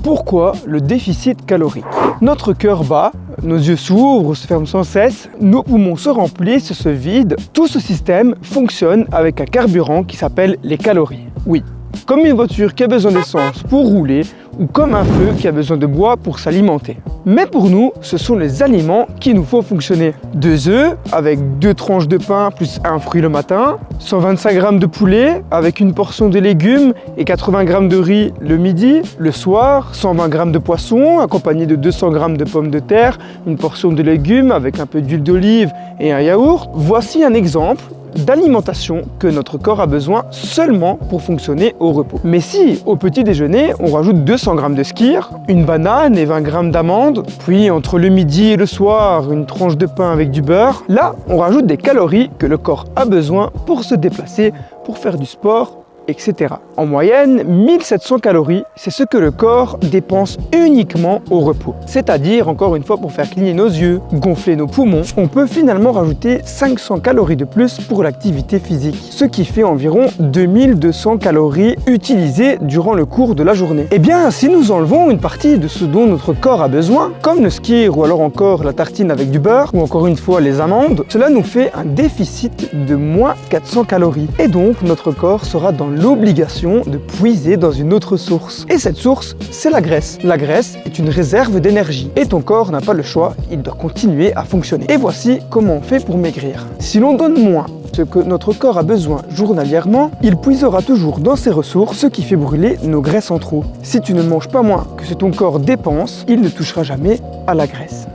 Pourquoi le déficit calorique? Notre cœur bat, nos yeux s'ouvrent, se ferment sans cesse, nos poumons se remplissent, se vident. Tout ce système fonctionne avec un carburant qui s'appelle les calories. Oui, comme une voiture qui a besoin d'essence pour rouler ou comme un feu qui a besoin de bois pour s'alimenter. Mais pour nous, ce sont les aliments qui nous font fonctionner. 2 œufs avec 2 tranches de pain plus un fruit le matin, 125 g de poulet avec une portion de légumes et 80 g de riz le midi, le soir, 120 g de poisson accompagné de 200 g de pommes de terre, une portion de légumes avec un peu d'huile d'olive et un yaourt. Voici un exemple d'alimentation que notre corps a besoin seulement pour fonctionner au repos. Mais si au petit déjeuner on rajoute 200 g de skyr, une banane et 20 g d'amandes, puis entre le midi et le soir une tranche de pain avec du beurre, là on rajoute des calories que le corps a besoin pour se déplacer, pour faire du sport, etc. En moyenne, 1700 calories, c'est ce que le corps dépense uniquement au repos. C'est-à-dire, encore une fois, pour faire cligner nos yeux, gonfler nos poumons, on peut finalement rajouter 500 calories de plus pour l'activité physique, ce qui fait environ 2200 calories utilisées durant le cours de la journée. Eh bien, si nous enlevons une partie de ce dont notre corps a besoin, comme le skyr ou alors encore la tartine avec du beurre, ou encore une fois les amandes, cela nous fait un déficit de moins 400 calories. Et donc, notre corps sera dans l'obligation de puiser dans une autre source. Et cette source, c'est la graisse. La graisse est une réserve d'énergie. Et ton corps n'a pas le choix, il doit continuer à fonctionner. Et voici comment on fait pour maigrir. Si l'on donne moins ce que notre corps a besoin journalièrement, il puisera toujours dans ses ressources, ce qui fait brûler nos graisses en trop. Si tu ne manges pas moins que ce que ton corps dépense, il ne touchera jamais à la graisse.